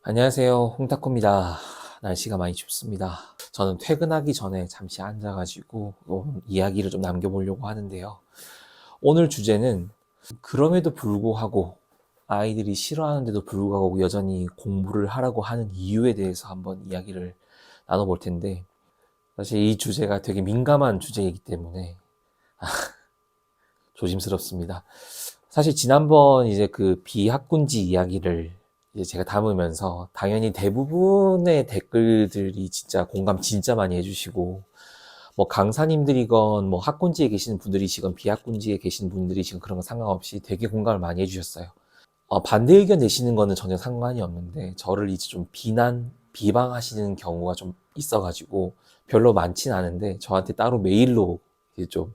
안녕하세요. 홍타코입니다. 날씨가 많이 춥습니다. 저는 퇴근하기 전에 잠시 앉아가지고 이야기를 좀 남겨보려고 하는데요. 오늘 주제는 그럼에도 불구하고 아이들이 싫어하는데도 불구하고 여전히 공부를 하라고 하는 이유에 대해서 한번 이야기를 나눠볼 텐데, 사실 이 주제가 되게 민감한 주제이기 때문에 조심스럽습니다. 사실 지난번 이제 그 비학군지 이야기를 이제 제가 담으면서 당연히 대부분의 댓글들이 진짜 공감 진짜 많이 해주시고, 뭐 강사님들이건 뭐 학군지에 계시는 분들이시건 비학군지에 계신 분들이시건 그런 거 상관없이 되게 공감을 많이 해주셨어요. 반대 의견 내시는 거는 전혀 상관이 없는데 저를 이제 좀 비방하시는 경우가 좀 있어가지고 별로 많진 않은데 저한테 따로 메일로 이제 좀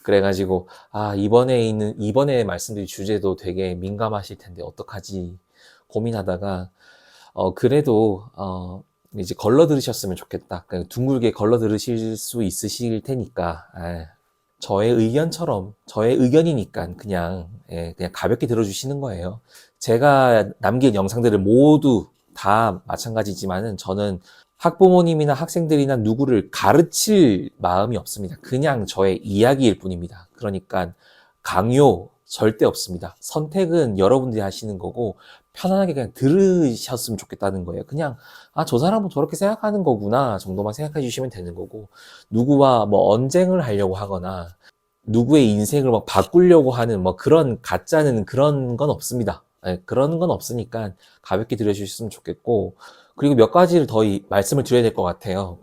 그래가지고 이번에 말씀드릴 주제도 되게 민감하실 텐데 어떡하지 고민하다가 그래도 이제 걸러 들으셨으면 좋겠다. 그냥 둥글게 걸러 들으실 수 있으실 테니까 저의 의견처럼 저의 의견이니까 그냥 가볍게 들어주시는 거예요. 제가 남긴 영상들을 모두 다 마찬가지지만은 저는 학부모님이나 학생들이나 누구를 가르칠 마음이 없습니다. 그냥 저의 이야기일 뿐입니다. 그러니까 강요 절대 없습니다. 선택은 여러분들이 하시는 거고 편안하게 그냥 들으셨으면 좋겠다는 거예요. 그냥 저 사람은 저렇게 생각하는 거구나 정도만 생각해 주시면 되는 거고, 누구와 뭐 언쟁을 하려고 하거나 누구의 인생을 막 바꾸려고 하는 뭐 그런 가짜는 그런 건 없습니다. 그런 건 없으니까 가볍게 들어주셨으면 좋겠고, 그리고 몇 가지를 더 말씀을 드려야 될 것 같아요.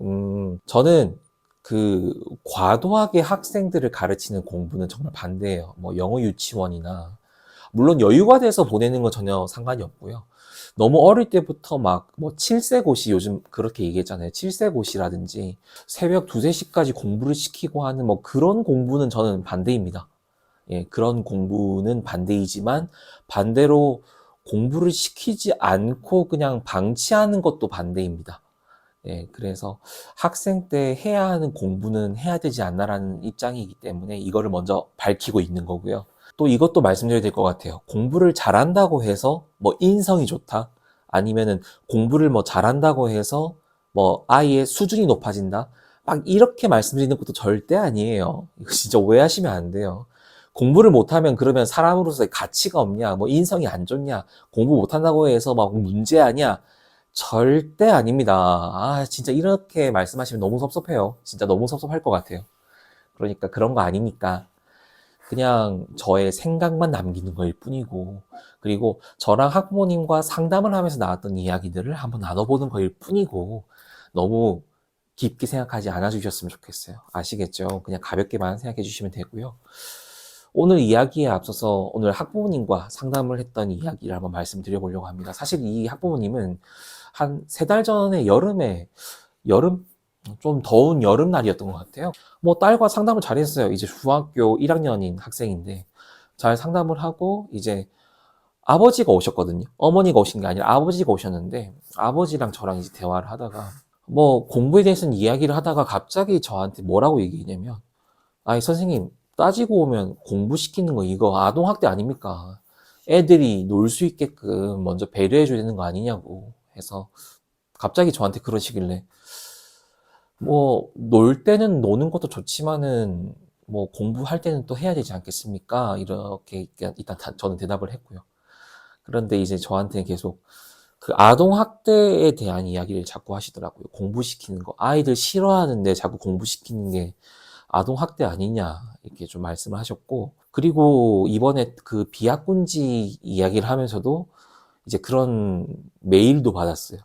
저는 그 과도하게 학생들을 가르치는 공부는 정말 반대예요. 뭐 영어 유치원이나 물론 여유가 돼서 보내는 건 전혀 상관이 없고요. 너무 어릴 때부터 막 뭐 7세고시 요즘 그렇게 얘기했잖아요. 7세고시라든지 새벽 2, 3시까지 공부를 시키고 하는 뭐 그런 공부는 저는 반대입니다. 예, 그런 공부는 반대이지만 반대로 공부를 시키지 않고 그냥 방치하는 것도 반대입니다. 예, 그래서 학생 때 해야 하는 공부는 해야 되지 않나라는 입장이기 때문에 이거를 먼저 밝히고 있는 거고요. 또 이것도 말씀드려야 될 것 같아요. 공부를 잘한다고 해서 뭐 인성이 좋다? 아니면은 공부를 뭐 잘한다고 해서 뭐 아이의 수준이 높아진다? 막 이렇게 말씀드리는 것도 절대 아니에요. 이거 진짜 오해하시면 안 돼요. 공부를 못하면 그러면 사람으로서의 가치가 없냐? 뭐 인성이 안 좋냐? 공부 못한다고 해서 막 문제 아니야? 절대 아닙니다. 진짜 이렇게 말씀하시면 너무 섭섭해요. 진짜 너무 섭섭할 것 같아요. 그러니까 그런 거 아니니까 그냥 저의 생각만 남기는 거일 뿐이고, 그리고 저랑 학부모님과 상담을 하면서 나왔던 이야기들을 한번 나눠보는 거일 뿐이고, 너무 깊게 생각하지 않아 주셨으면 좋겠어요. 아시겠죠? 그냥 가볍게만 생각해 주시면 되고요. 오늘 이야기에 앞서서 오늘 학부모님과 상담을 했던 이야기를 한번 말씀드려보려고 합니다. 사실 이 학부모님은 한 3달 전에 여름 좀 더운 여름날이었던 것 같아요. 뭐 딸과 상담을 잘 했어요. 이제 중학교 1학년인 학생인데 잘 상담을 하고 이제 아버지가 오셨거든요. 어머니가 오신 게 아니라 아버지가 오셨는데 아버지랑 저랑 이제 대화를 하다가 뭐 공부에 대해서는 이야기를 하다가 갑자기 저한테 뭐라고 얘기했냐면, 아니 선생님, 따지고 오면 공부시키는 거 이거 아동학대 아닙니까? 애들이 놀 수 있게끔 먼저 배려해줘야 되는 거 아니냐고 해서 갑자기 저한테 그러시길래, 뭐 놀 때는 노는 것도 좋지만은 뭐 공부할 때는 또 해야 되지 않겠습니까? 이렇게 일단 저는 대답을 했고요. 그런데 이제 저한테 계속 그 아동학대에 대한 이야기를 자꾸 하시더라고요. 공부시키는 거. 아이들 싫어하는데 자꾸 공부시키는 게 아동학대 아니냐, 이렇게 좀 말씀을 하셨고, 그리고 이번에 그 비학군지 이야기를 하면서도 이제 그런 메일도 받았어요.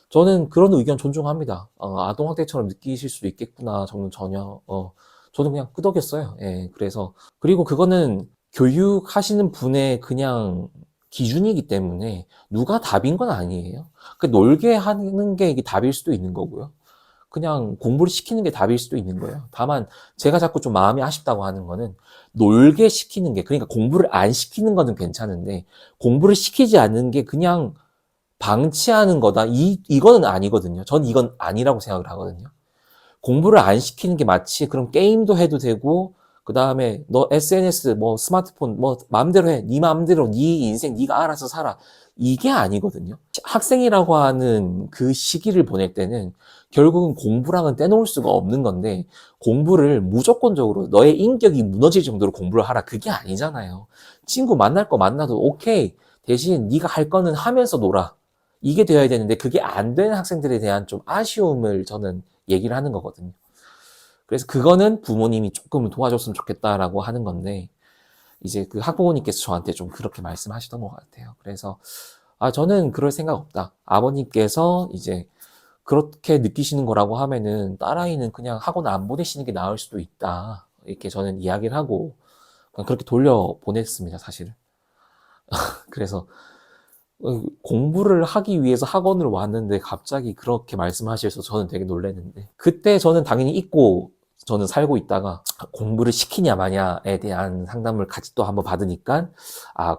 저는 그런 의견 존중합니다. 아동학대처럼 느끼실 수도 있겠구나. 저는 전혀, 저는 그냥 끄덕였어요. 예, 그래서, 그리고 그거는 교육하시는 분의 그냥 기준이기 때문에 누가 답인 건 아니에요. 그 놀게 하는 게 이게 답일 수도 있는 거고요. 그냥 공부를 시키는 게 답일 수도 있는 거예요. 다만 제가 자꾸 좀 마음이 아쉽다고 하는 거는 놀게 시키는 게, 그러니까 공부를 안 시키는 거는 괜찮은데 공부를 시키지 않는 게 그냥 방치하는 거다. 이거는 아니거든요. 전 이건 아니라고 생각을 하거든요. 공부를 안 시키는 게 마치 그럼 게임도 해도 되고 그 다음에 너 SNS, 뭐 스마트폰, 뭐 마음대로 해. 네 마음대로 네 인생 네가 알아서 살아. 이게 아니거든요. 학생이라고 하는 그 시기를 보낼 때는 결국은 공부랑은 떼놓을 수가 없는 건데 공부를 무조건적으로 너의 인격이 무너질 정도로 공부를 하라. 그게 아니잖아요. 친구 만날 거 만나도 오케이. 대신 네가 할 거는 하면서 놀아. 이게 되어야 되는데 그게 안 되는 학생들에 대한 좀 아쉬움을 저는 얘기를 하는 거거든요. 그래서 그거는 부모님이 조금 도와줬으면 좋겠다라고 하는 건데 이제 그 학부모님께서 저한테 좀 그렇게 말씀하시던 것 같아요. 그래서 저는 그럴 생각 없다. 아버님께서 이제 그렇게 느끼시는 거라고 하면은 딸아이는 그냥 학원 안 보내시는 게 나을 수도 있다. 이렇게 저는 이야기를 하고 그냥 그렇게 돌려 보냈습니다, 사실은. 그래서 공부를 하기 위해서 학원을 왔는데 갑자기 그렇게 말씀하셔서 저는 되게 놀랐는데 그때 저는 당연히 잊고 저는 살고 있다가 공부를 시키냐 마냐에 대한 상담을 같이 또 한번 받으니까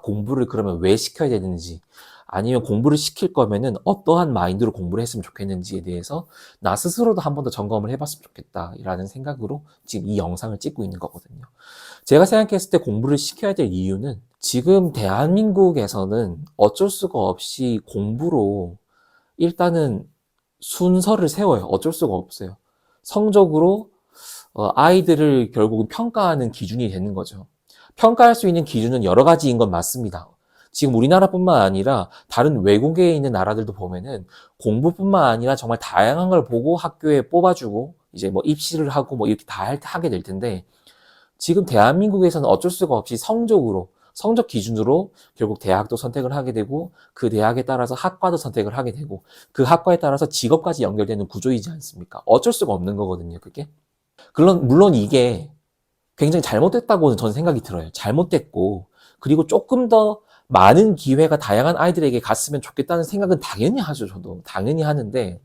공부를 그러면 왜 시켜야 되는지 아니면 공부를 시킬 거면은 어떠한 마인드로 공부를 했으면 좋겠는지에 대해서 나 스스로도 한 번 더 점검을 해봤으면 좋겠다라는 생각으로 지금 이 영상을 찍고 있는 거거든요. 제가 생각했을 때 공부를 시켜야 될 이유는 지금 대한민국에서는 어쩔 수가 없이 공부로 일단은 순서를 세워요. 어쩔 수가 없어요. 성적으로 아이들을 결국은 평가하는 기준이 되는 거죠. 평가할 수 있는 기준은 여러 가지인 건 맞습니다. 지금 우리나라뿐만 아니라 다른 외국에 있는 나라들도 보면은 공부뿐만 아니라 정말 다양한 걸 보고 학교에 뽑아주고 이제 뭐 입시를 하고 뭐 이렇게 다 하게 될 텐데 지금 대한민국에서는 어쩔 수가 없이 성적 기준으로 결국 대학도 선택을 하게 되고 그 대학에 따라서 학과도 선택을 하게 되고 그 학과에 따라서 직업까지 연결되는 구조이지 않습니까? 어쩔 수가 없는 거거든요, 그게. 물론 이게 굉장히 잘못됐다고는 저는 생각이 들어요. 잘못됐고 그리고 조금 더 많은 기회가 다양한 아이들에게 갔으면 좋겠다는 생각은 당연히 하죠, 저도. 당연히 하는데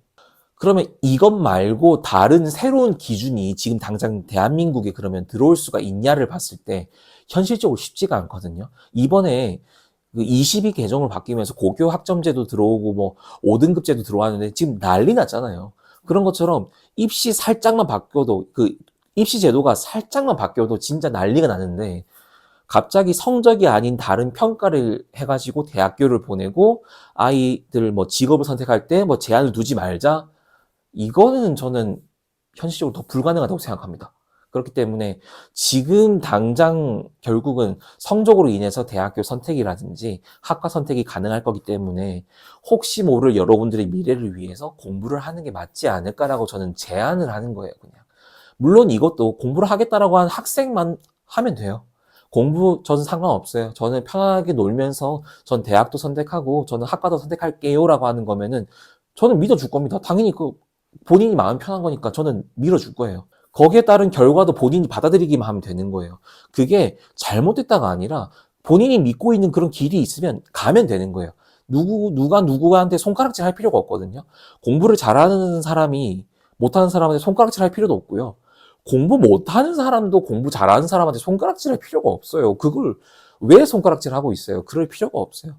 그러면 이것 말고 다른 새로운 기준이 지금 당장 대한민국에 그러면 들어올 수가 있냐를 봤을 때 현실적으로 쉽지가 않거든요. 이번에 그 22 개정을 바뀌면서 고교 학점제도 들어오고 뭐 5등급제도 들어왔는데 지금 난리 났잖아요. 그런 것처럼 입시 살짝만 바뀌어도 그 입시 제도가 살짝만 바뀌어도 진짜 난리가 나는데 갑자기 성적이 아닌 다른 평가를 해가지고 대학교를 보내고 아이들 뭐 직업을 선택할 때 뭐 제한을 두지 말자. 이거는 저는 현실적으로 더 불가능하다고 생각합니다. 그렇기 때문에 지금 당장 결국은 성적으로 인해서 대학교 선택이라든지 학과 선택이 가능할 거기 때문에 혹시 모를 여러분들의 미래를 위해서 공부를 하는 게 맞지 않을까라고 저는 제안을 하는 거예요, 그냥. 물론 이것도 공부를 하겠다라고 하는 학생만 하면 돼요. 저는 상관없어요. 저는 편하게 놀면서 전 대학도 선택하고 저는 학과도 선택할게요라고 하는 거면은 저는 믿어줄 겁니다. 당연히 본인이 마음 편한 거니까 저는 밀어줄 거예요. 거기에 따른 결과도 본인이 받아들이기만 하면 되는 거예요. 그게 잘못됐다가 아니라 본인이 믿고 있는 그런 길이 있으면 가면 되는 거예요. 누가 누구한테 손가락질 할 필요가 없거든요. 공부를 잘하는 사람이 못하는 사람한테 손가락질 할 필요도 없고요. 공부 못하는 사람도 공부 잘하는 사람한테 손가락질 할 필요가 없어요. 그걸 왜 손가락질 하고 있어요? 그럴 필요가 없어요.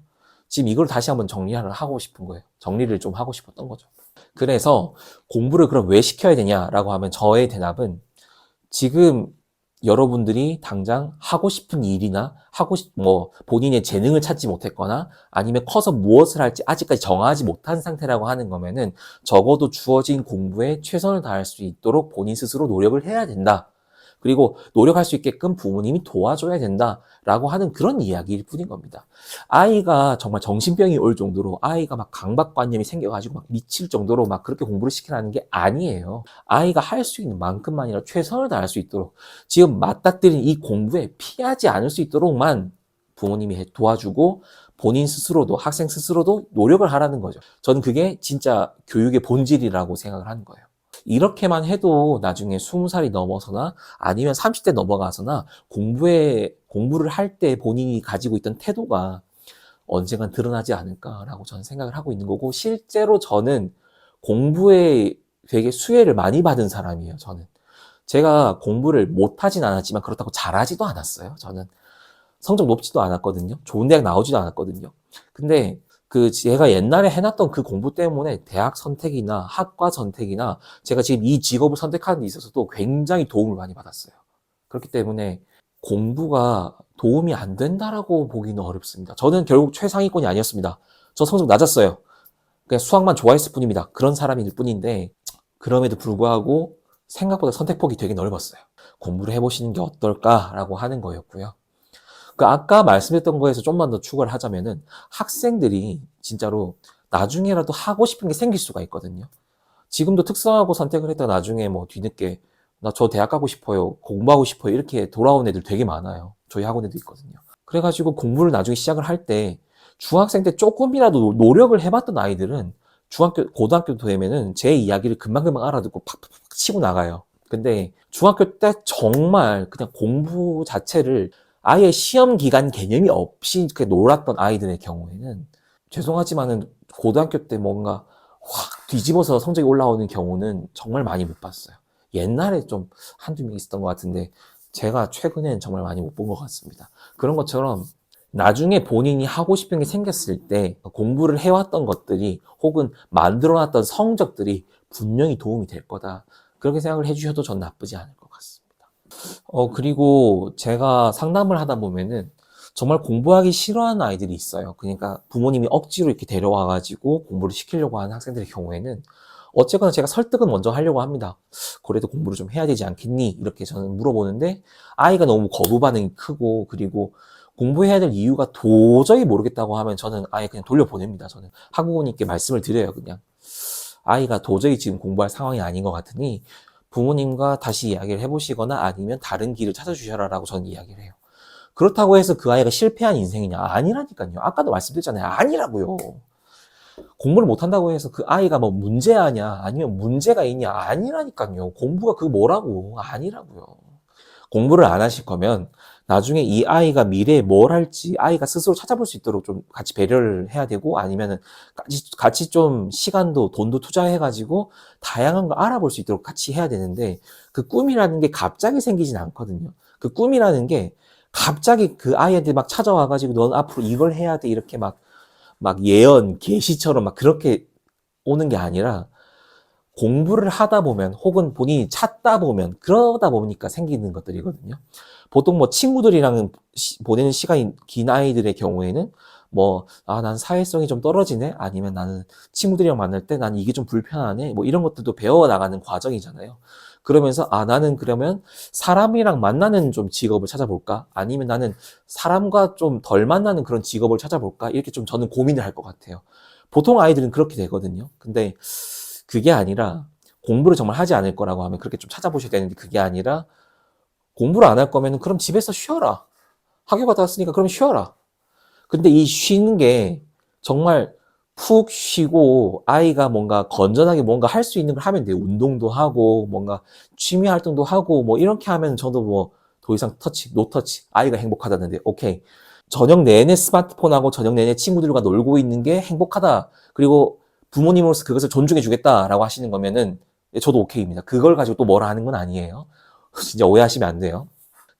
지금 이걸 다시 한번 정리를 하고 싶은 거예요. 정리를 좀 하고 싶었던 거죠. 그래서 공부를 그럼 왜 시켜야 되냐라고 하면 저의 대답은 지금 여러분들이 당장 하고 싶은 일이나 본인의 재능을 찾지 못했거나 아니면 커서 무엇을 할지 아직까지 정하지 못한 상태라고 하는 거면은 적어도 주어진 공부에 최선을 다할 수 있도록 본인 스스로 노력을 해야 된다. 그리고 노력할 수 있게끔 부모님이 도와줘야 된다라고 하는 그런 이야기일 뿐인 겁니다. 아이가 정말 정신병이 올 정도로 아이가 막 강박관념이 생겨가지고 막 미칠 정도로 막 그렇게 공부를 시키라는 게 아니에요. 아이가 할 수 있는 만큼만이라 최선을 다할 수 있도록 지금 맞닥뜨린 이 공부에 피하지 않을 수 있도록만 부모님이 도와주고 본인 스스로도 학생 스스로도 노력을 하라는 거죠. 저는 그게 진짜 교육의 본질이라고 생각을 하는 거예요. 이렇게만 해도 나중에 20살이 넘어서나 아니면 30대 넘어가서나 공부를 할 때 본인이 가지고 있던 태도가 언젠간 드러나지 않을까라고 저는 생각을 하고 있는 거고 실제로 저는 공부에 되게 수혜를 많이 받은 사람이에요, 저는. 제가 공부를 못하진 않았지만 그렇다고 잘하지도 않았어요, 저는. 성적 높지도 않았거든요. 좋은 대학 나오지도 않았거든요. 근데 제가 옛날에 해놨던 그 공부 때문에 대학 선택이나 학과 선택이나 제가 지금 이 직업을 선택하는 데 있어서도 굉장히 도움을 많이 받았어요. 그렇기 때문에 공부가 도움이 안 된다라고 보기는 어렵습니다. 저는 결국 최상위권이 아니었습니다. 저 성적 낮았어요. 그냥 수학만 좋아했을 뿐입니다. 그런 사람일 뿐인데 그럼에도 불구하고 생각보다 선택폭이 되게 넓었어요. 공부를 해보시는 게 어떨까라고 하는 거였고요. 그 아까 말씀했던 거에서 좀만 더 추가를 하자면은 학생들이 진짜로 나중에라도 하고 싶은 게 생길 수가 있거든요. 지금도 특성화고 선택을 했다 나중에 뭐 뒤늦게 나 저 대학 가고 싶어요, 공부하고 싶어요 이렇게 돌아온 애들 되게 많아요. 저희 학원에도 있거든요. 그래가지고 공부를 나중에 시작을 할 때 중학생 때 조금이라도 노력을 해봤던 아이들은 중학교, 고등학교 되면은 제 이야기를 금방금방 알아듣고 팍팍팍 치고 나가요. 근데 중학교 때 정말 그냥 공부 자체를 아예 시험 기간 개념이 없이 이렇게 놀았던 아이들의 경우에는 죄송하지만은 고등학교 때 뭔가 확 뒤집어서 성적이 올라오는 경우는 정말 많이 못 봤어요. 옛날에 좀 한두 명 있었던 것 같은데 제가 최근엔 정말 많이 못 본 것 같습니다. 그런 것처럼 나중에 본인이 하고 싶은 게 생겼을 때 공부를 해왔던 것들이 혹은 만들어놨던 성적들이 분명히 도움이 될 거다. 그렇게 생각을 해주셔도 전 나쁘지 않을 것 같습니다. 그리고 제가 상담을 하다 보면은 정말 공부하기 싫어하는 아이들이 있어요. 그러니까 부모님이 억지로 이렇게 데려와가지고 공부를 시키려고 하는 학생들의 경우에는 어쨌거나 제가 설득은 먼저 하려고 합니다. 그래도 공부를 좀 해야 되지 않겠니? 이렇게 저는 물어보는데 아이가 너무 거부 반응이 크고 그리고 공부해야 될 이유가 도저히 모르겠다고 하면 저는 아예 그냥 돌려보냅니다. 저는 학부모님께 말씀을 드려요. 그냥 아이가 도저히 지금 공부할 상황이 아닌 것 같으니 부모님과 다시 이야기를 해보시거나 아니면 다른 길을 찾아주셔라라고 저는 이야기를 해요. 그렇다고 해서 그 아이가 실패한 인생이냐? 아니라니까요. 아까도 말씀드렸잖아요. 아니라고요. 공부를 못한다고 해서 그 아이가 뭐 문제아냐? 아니면 문제가 있냐? 아니라니까요. 공부가 그거 뭐라고? 아니라고요. 공부를 안 하실 거면 나중에 이 아이가 미래에 뭘 할지 아이가 스스로 찾아볼 수 있도록 좀 같이 배려를 해야 되고 아니면은 같이 좀 시간도 돈도 투자해가지고 다양한 걸 알아볼 수 있도록 같이 해야 되는데 그 꿈이라는 게 갑자기 생기진 않거든요. 그 꿈이라는 게 갑자기 그 아이한테 막 찾아와가지고 넌 앞으로 이걸 해야 돼 이렇게 막 예언, 계시처럼 막 그렇게 오는 게 아니라 공부를 하다 보면 혹은 본인이 찾다 보면 그러다 보니까 생기는 것들이거든요. 보통 뭐 친구들이랑 보내는 시간이 긴 아이들의 경우에는 뭐, 난 사회성이 좀 떨어지네? 아니면 나는 친구들이랑 만날 때 나는 이게 좀 불편하네? 뭐 이런 것들도 배워나가는 과정이잖아요. 그러면서, 나는 그러면 사람이랑 만나는 좀 직업을 찾아볼까? 아니면 나는 사람과 좀 덜 만나는 그런 직업을 찾아볼까? 이렇게 좀 저는 고민을 할 것 같아요. 보통 아이들은 그렇게 되거든요. 근데 그게 아니라 공부를 정말 하지 않을 거라고 하면 그렇게 좀 찾아보셔야 되는데 그게 아니라 공부를 안 할 거면 그럼 집에서 쉬어라. 학교 갔다 왔으니까 그럼 쉬어라. 근데 이 쉬는 게 정말 푹 쉬고 아이가 뭔가 건전하게 뭔가 할 수 있는 걸 하면 돼요. 운동도 하고 뭔가 취미 활동도 하고 뭐 이렇게 하면 저도 뭐 더 이상 터치, 노 터치. 아이가 행복하다는데 오케이. 저녁 내내 스마트폰하고 저녁 내내 친구들과 놀고 있는 게 행복하다. 그리고 부모님으로서 그것을 존중해 주겠다라고 하시는 거면은 저도 오케이입니다. 그걸 가지고 또 뭐라 하는 건 아니에요. 진짜 오해하시면 안 돼요.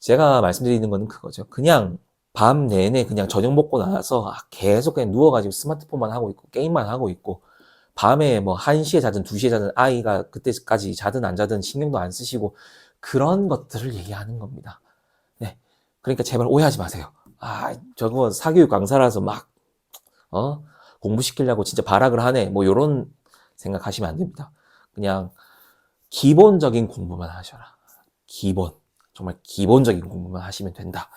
제가 말씀드리는 거는 그거죠. 그냥 밤 내내 그냥 저녁 먹고 나서 계속 그냥 누워가지고 스마트폰만 하고 있고 게임만 하고 있고 밤에 뭐 1시에 자든 2시에 자든 아이가 그때까지 자든 안 자든 신경도 안 쓰시고 그런 것들을 얘기하는 겁니다. 네. 그러니까 제발 오해하지 마세요. 저거 사교육 강사라서 막 공부시키려고 진짜 발악을 하네. 뭐 요런 생각하시면 안 됩니다. 그냥 기본적인 공부만 하셔라. 기본. 정말 기본적인 공부만 하시면 된다.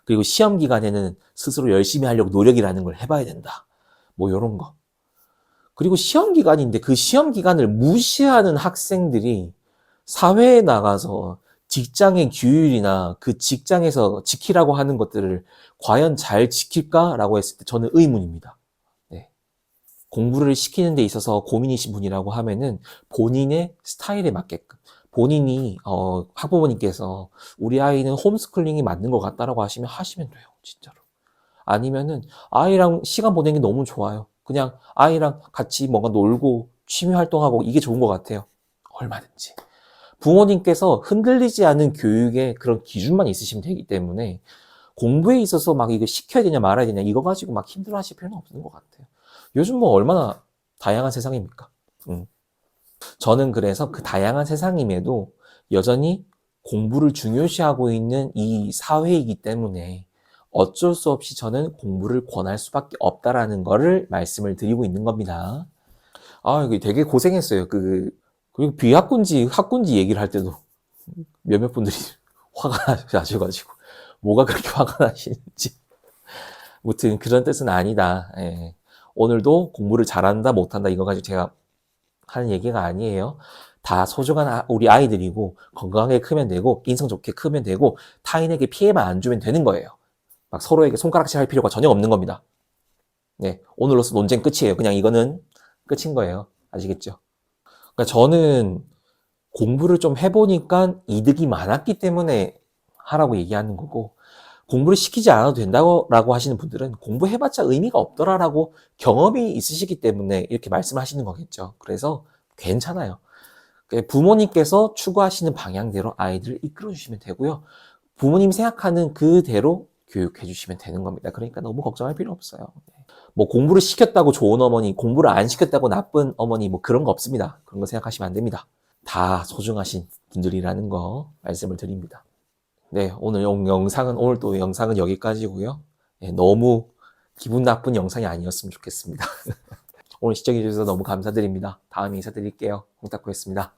그리고 시험 기간에는 스스로 열심히 하려고 노력이라는 걸 해봐야 된다. 뭐 요런 거. 그리고 시험 기간인데 그 시험 기간을 무시하는 학생들이 사회에 나가서 직장의 규율이나 그 직장에서 지키라고 하는 것들을 과연 잘 지킬까라고 했을 때 저는 의문입니다. 네. 공부를 시키는 데 있어서 고민이신 분이라고 하면은 본인의 스타일에 맞게끔 본인이 학부모님께서 우리 아이는 홈스쿨링이 맞는 것 같다라고 하시면 돼요. 진짜로. 아니면은 아이랑 시간 보내는 게 너무 좋아요. 그냥 아이랑 같이 뭔가 놀고 취미 활동하고 이게 좋은 것 같아요. 얼마든지. 부모님께서 흔들리지 않은 교육의 그런 기준만 있으시면 되기 때문에 공부에 있어서 막 이거 시켜야 되냐 말아야 되냐 이거 가지고 막 힘들어 하실 필요는 없는 것 같아요. 요즘 뭐 얼마나 다양한 세상입니까? 저는 그래서 그 다양한 세상임에도 여전히 공부를 중요시하고 있는 이 사회이기 때문에 어쩔 수 없이 저는 공부를 권할 수밖에 없다라는 거를 말씀을 드리고 있는 겁니다. 이게 되게 고생했어요. 그리고 비학군지 학군지 얘기를 할 때도 몇몇 분들이 화가 나셔가지고 뭐가 그렇게 화가 나시는지. 아무튼 그런 뜻은 아니다. 예. 오늘도 공부를 잘한다 못한다 이거 가지고 제가 하는 얘기가 아니에요. 다 소중한 우리 아이들이고 건강하게 크면 되고 인성 좋게 크면 되고 타인에게 피해만 안 주면 되는 거예요. 막 서로에게 손가락질 할 필요가 전혀 없는 겁니다. 네, 오늘로써 논쟁 끝이에요. 그냥 이거는 끝인 거예요. 아시겠죠? 그러니까 저는 공부를 좀 해보니까 이득이 많았기 때문에 하라고 얘기하는 거고, 공부를 시키지 않아도 된다고 하시는 분들은 공부해봤자 의미가 없더라라고 경험이 있으시기 때문에 이렇게 말씀하시는 거겠죠. 그래서 괜찮아요. 부모님께서 추구하시는 방향대로 아이들을 이끌어 주시면 되고요. 부모님 생각하는 그대로 교육해 주시면 되는 겁니다. 그러니까 너무 걱정할 필요 없어요. 뭐 공부를 시켰다고 좋은 어머니, 공부를 안 시켰다고 나쁜 어머니, 뭐 그런 거 없습니다. 그런 거 생각하시면 안 됩니다. 다 소중하신 분들이라는 거 말씀을 드립니다. 네, 오늘 또 영상은 여기까지고요. 네, 너무 기분 나쁜 영상이 아니었으면 좋겠습니다. 오늘 시청해 주셔서 너무 감사드립니다. 다음에 인사드릴게요. 홍탁구였습니다.